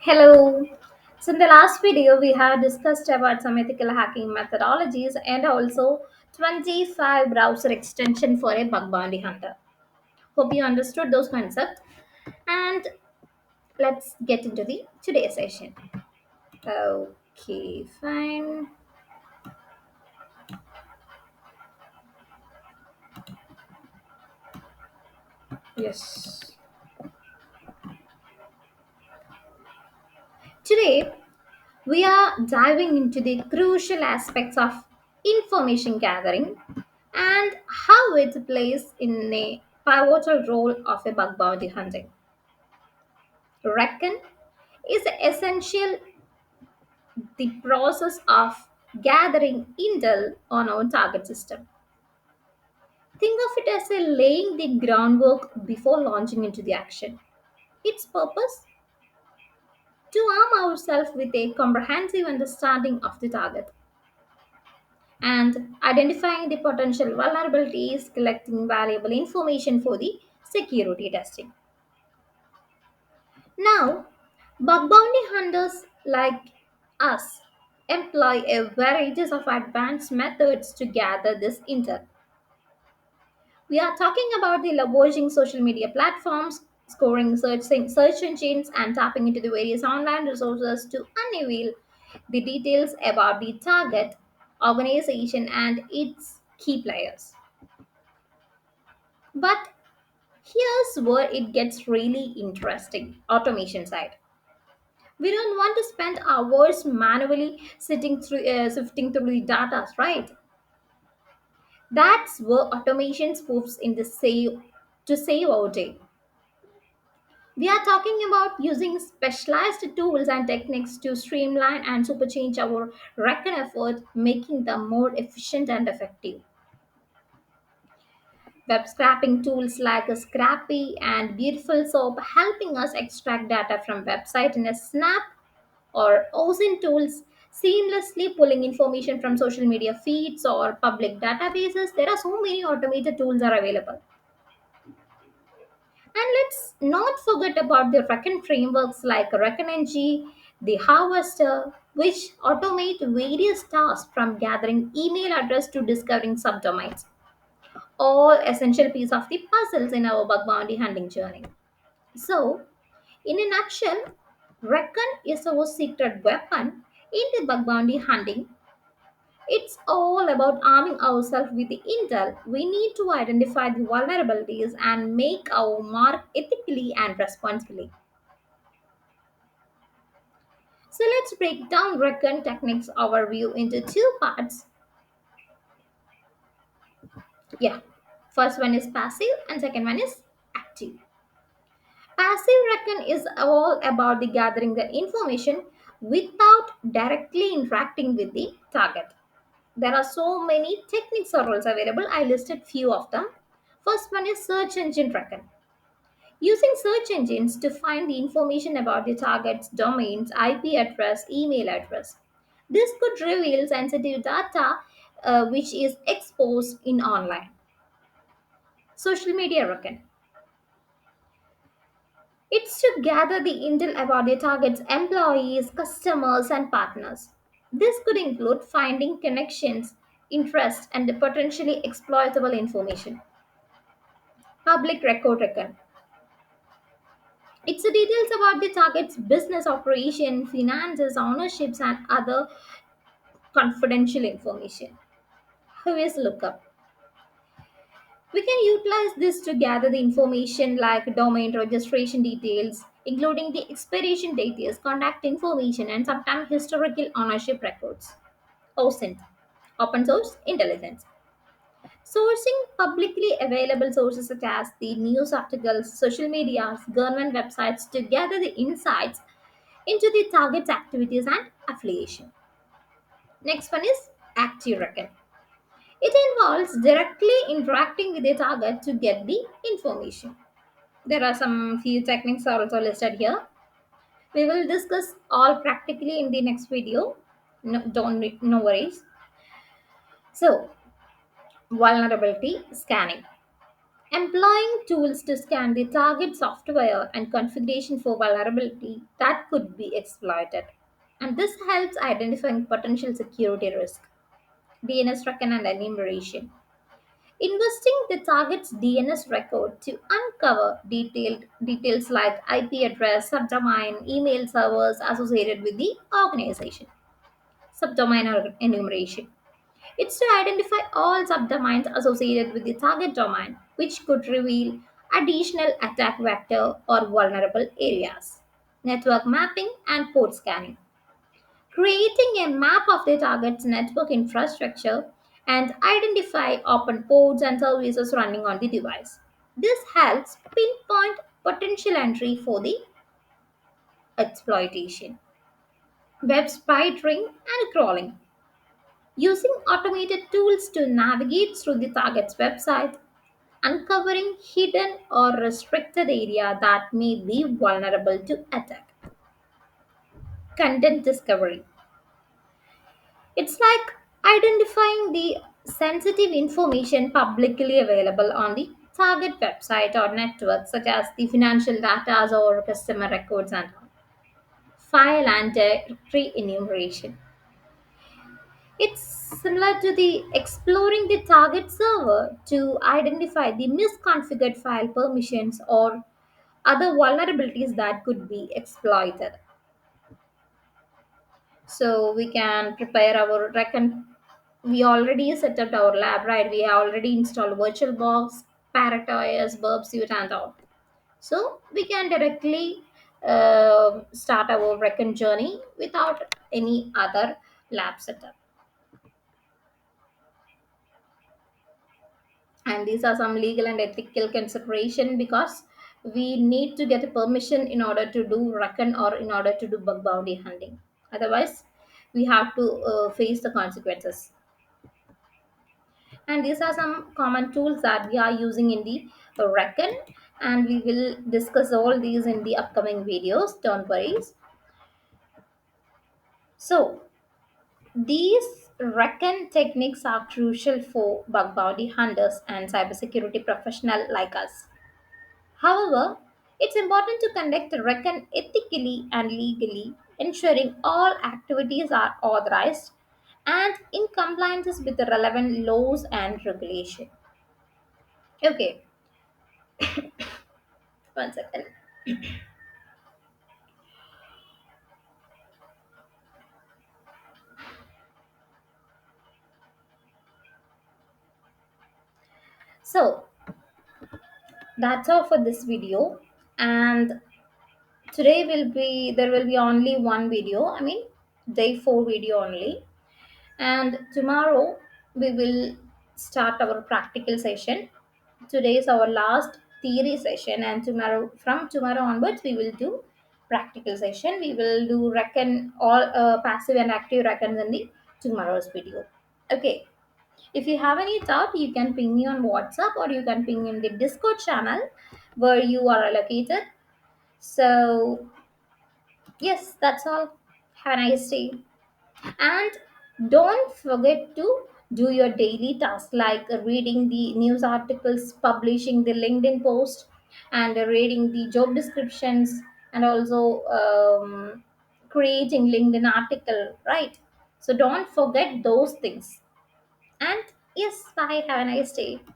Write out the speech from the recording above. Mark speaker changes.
Speaker 1: Hello. So in the last video, we have discussed about some ethical hacking methodologies and also 25 browser extension for a bug bounty hunter. Hope you understood those concepts. And let's get into the today's session. Okay, fine. Yes. Today, we are diving into the crucial aspects of information gathering and how it plays in a pivotal role of a bug bounty hunting. Recon is essential the process of gathering intel on our target system. Think of it as a laying the groundwork before launching into the action. Its purpose to arm ourselves with a comprehensive understanding of the target and identifying the potential vulnerabilities, collecting valuable information for the security testing. Now, bug bounty hunters like us employ a varieties of advanced methods to gather this intel. We are talking about the leveraging social media platforms, scoring search engines, and tapping into the various online resources to unveil the details about the target organization and its key players. But here's where it gets really interesting automation side. We don't want to spend hours manually sifting through the data, right? That's where automation spoofs in the save to save our day. We are talking about using specialized tools and techniques to streamline and superchange our record effort, making them more efficient and effective. Web scraping tools like Scrappy and Beautiful Soap helping us extract data from website in a snap, or OSINT tools seamlessly pulling information from social media feeds or public databases. There are so many automated tools are available. And let's not forget about the Recon frameworks like ReconNG, the Harvester, which automate various tasks from gathering email address to discovering subdomains. All essential piece of the puzzles in our bug bounty hunting journey. So, in a nutshell, Recon is our secret weapon in the bug bounty hunting. It's all about arming ourselves with the intel we need to identify the vulnerabilities and make our mark ethically and responsibly. So let's break down Recon techniques overview into two parts. Yeah. First one is passive and second one is active. Passive Recon is all about the gathering the information without directly interacting with the target. There are so many techniques or rules available. I listed few of them. First one is search engine Recon. Using search engines to find the information about the target's domains, IP address, email address. This could reveal sensitive data which is exposed in online. Social media Recon. It's to gather the intel about the target's employees, customers, and partners. This could include finding connections, interest, and the potentially exploitable information. Public record recon. It's the details about the target's business operation, finances, ownerships, and other confidential information. Here's lookup. We can utilize this to gather the information like domain registration details, including the expiration dates, contact information, and sometimes historical ownership records. OSINT, Open Source Intelligence. Sourcing publicly available sources such as the news articles, social media, government websites to gather the insights into the target's activities and affiliation. Next one is Active Reckon. It involves directly interacting with the target to get the information. There are some few techniques are also listed here. We will discuss all practically in the next video. No worries. So, vulnerability scanning. employing tools to scan the target software and configuration for vulnerability that could be exploited. And this helps identifying potential security risk, DNS recon and enumeration. Investing the target's DNS record to uncover detailed details like IP address, subdomain, email servers associated with the organization. Subdomain enumeration. It's to identify all subdomains associated with the target domain, which could reveal additional attack vector or vulnerable areas. Network mapping and port scanning. Creating a map of the target's network infrastructure and identify open ports and services running on the device. This helps pinpoint potential entry for the exploitation. Web spidering and crawling. Using automated tools to navigate through the target's website, uncovering hidden or restricted area that may be vulnerable to attack. Content discovery. It's like identifying the sensitive information publicly available on the target website or network, such as the financial data or customer records and all. File and directory enumeration. It's similar to the exploring the target server to identify the misconfigured file permissions or other vulnerabilities that could be exploited. So we can prepare our recon. We already set up our lab, right? We have already installed VirtualBox, Paratoias, Burp Suite, and all. So we can directly start our recon journey without any other lab setup. And these are some legal and ethical consideration because we need to get a permission in order to do recon or in order to do bug bounty hunting. Otherwise, we have to face the consequences. And these are some common tools that we are using in the recon, and we will discuss all these in the upcoming videos. Don't worry. So these recon techniques are crucial for bug bounty hunters and cybersecurity professionals like us. However, it's important to conduct the recon ethically and legally, ensuring all activities are authorized and in compliance with the relevant laws and regulation. Okay, one second. So that's all for this video, and today will be there will be only one video. I mean, day 4 video only, and tomorrow we will start our practical session. Today is our last theory session, and tomorrow from tomorrow onwards we will do practical session. We will do reckon all passive and active reckons in the tomorrow's video. Okay, if you have any doubt, you can ping me on WhatsApp or you can ping in the Discord channel where you are located. So yes, that's all. Have a nice day. And don't forget to do your daily tasks like reading the news articles, publishing the LinkedIn post, and reading the job descriptions, and also creating LinkedIn article, right? So don't forget those things. And yes, bye. Have a nice day.